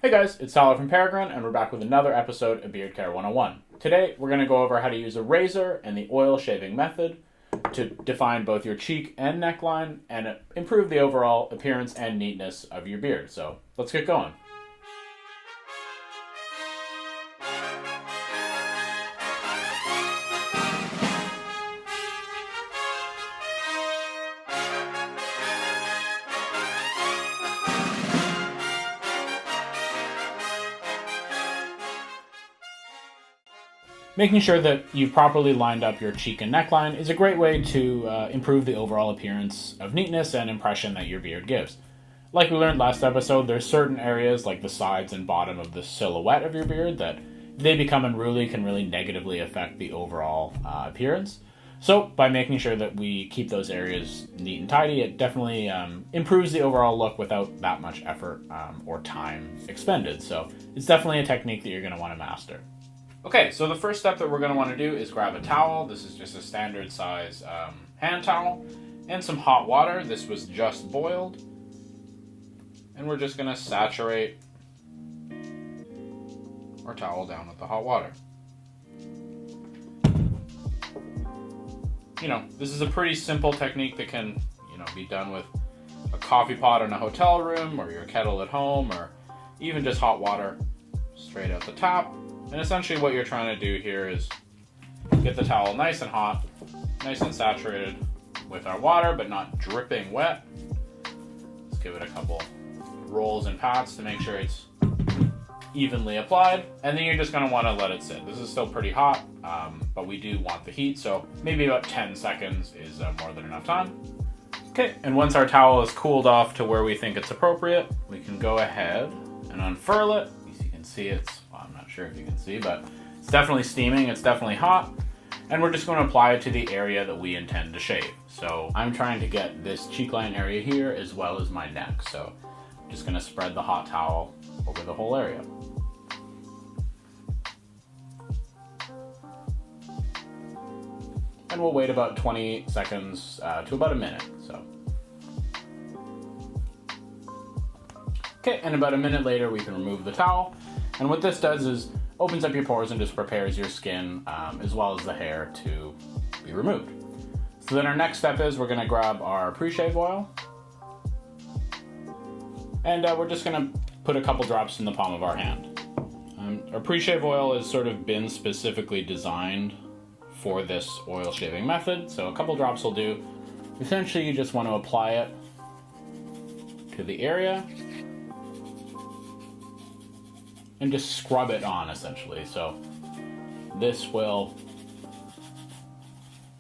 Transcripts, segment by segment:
Hey guys, it's Tyler from Peregrine, and we're back with another episode of Beard Care 101. Today, we're going to go over how to use a razor and the oil shaving method to define both your cheek and neckline and improve the overall appearance and neatness of your beard. So, let's get going. Making sure that you've properly lined up your cheek and neckline is a great way to improve the overall appearance of neatness and impression that your beard gives. Like we learned last episode, there's certain areas like the sides and bottom of the silhouette of your beard that if they become unruly can really negatively affect the overall appearance. So by making sure that we keep those areas neat and tidy, it definitely improves the overall look without that much effort or time expended. So it's definitely a technique that you're going to want to master. Okay, so the first step that we're going to want to do is grab a towel. This is just a standard size hand towel and some hot water. This was just boiled. And we're just going to saturate our towel down with the hot water. This is a pretty simple technique that can, be done with a coffee pot in a hotel room or your kettle at home or even just hot water straight out the tap. And essentially what you're trying to do here is get the towel nice and hot, nice and saturated with our water, but not dripping wet. Let's give it a couple rolls and pats to make sure it's evenly applied. And then you're just going to want to let it sit. This is still pretty hot, but we do want the heat, so maybe about 10 seconds is more than enough time. Okay, and once our towel is cooled off to where we think it's appropriate, we can go ahead and unfurl it. As you can see, I'm not sure if you can see, but it's definitely steaming, it's definitely hot, and we're just going to apply it to the area that we intend to shave. So I'm trying to get this cheek line area here as well as my neck, so I'm just going to spread the hot towel over the whole area. And we'll wait about 20 seconds to about a minute. Okay, and about a minute later we can remove the towel. And what this does is opens up your pores and just prepares your skin as well as the hair to be removed. So then our next step is we're going to grab our pre-shave oil. And we're just going to put a couple drops in the palm of our hand. Our pre-shave oil has sort of been specifically designed for this oil shaving method. So a couple drops will do. Essentially you just want to apply it to the area and just scrub it on essentially. So this will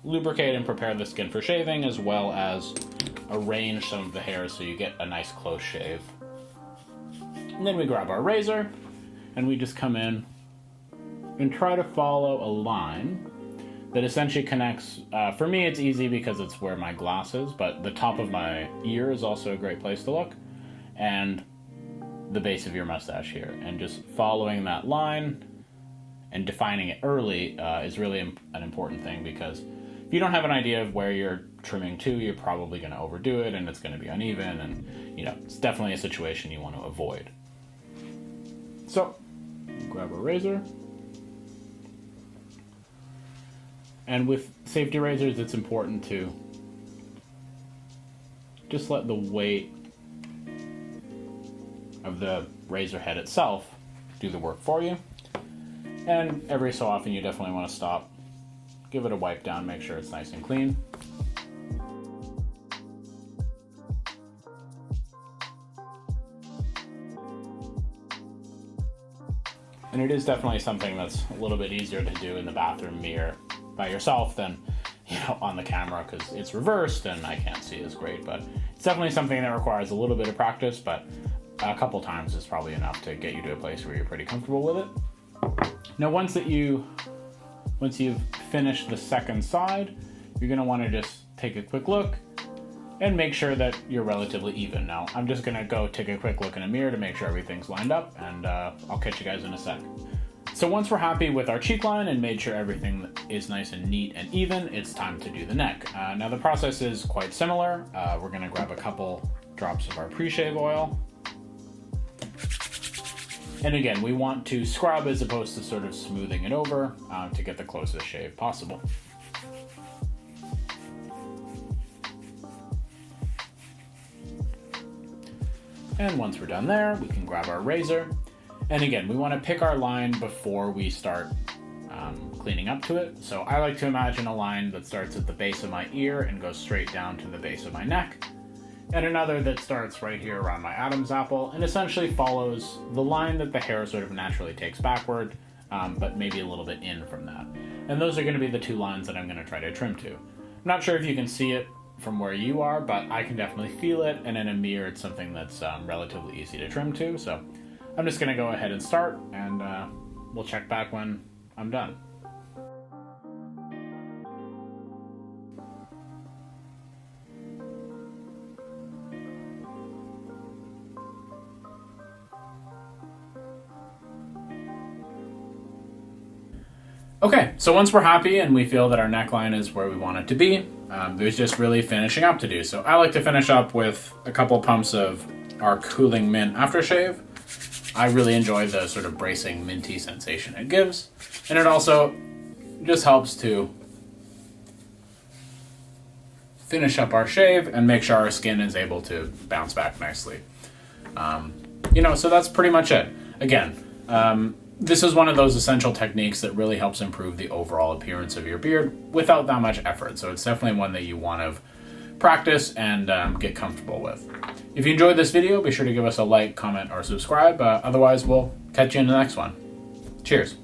lubricate and prepare the skin for shaving as well as arrange some of the hair so you get a nice close shave. And then we grab our razor and we just come in and try to follow a line that essentially connects, for me it's easy because it's where my glass is, but the top of my ear is also a great place to look, and the base of your mustache here. And just following that line and defining it early is really an important thing, because if you don't have an idea of where you're trimming to, you're probably going to overdo it and it's going to be uneven, and it's definitely a situation you want to avoid. So, grab a razor. And with safety razors, it's important to just let the weight of the razor head itself do the work for you. And every so often you definitely want to stop, give it a wipe down, make sure it's nice and clean. And it is definitely something that's a little bit easier to do in the bathroom mirror by yourself than on the camera, because it's reversed and I can't see as great. But it's definitely something that requires a little bit of practice, but a couple times is probably enough to get you to a place where you're pretty comfortable with it. Now once you've finished the second side, you're going to want to just take a quick look and make sure that you're relatively even. Now I'm just going to go take a quick look in a mirror to make sure everything's lined up, and I'll catch you guys in a sec. So once we're happy with our cheek line and made sure everything is nice and neat and even, it's time to do the neck. Now the process is quite similar. We're going to grab a couple drops of our pre-shave oil. And again, we want to scrub as opposed to sort of smoothing it over to get the closest shave possible. And once we're done there, we can grab our razor. And again, we want to pick our line before we start cleaning up to it. So I like to imagine a line that starts at the base of my ear and goes straight down to the base of my neck, and another that starts right here around my Adam's apple and essentially follows the line that the hair sort of naturally takes backward, but maybe a little bit in from that. And those are going to be the two lines that I'm going to try to trim to. I'm not sure if you can see it from where you are, but I can definitely feel it, and in a mirror it's something that's relatively easy to trim to. So I'm just going to go ahead and start, and we'll check back when I'm done. Okay, so once we're happy and we feel that our neckline is where we want it to be, there's just really finishing up to do. So I like to finish up with a couple pumps of our Cooling Mint aftershave. I really enjoy the sort of bracing minty sensation it gives, and it also just helps to finish up our shave and make sure our skin is able to bounce back nicely. So that's pretty much it. Again, this is one of those essential techniques that really helps improve the overall appearance of your beard without that much effort. So it's definitely one that you want to practice and get comfortable with. If you enjoyed this video, be sure to give us a like, comment, or subscribe. Otherwise, we'll catch you in the next one. Cheers.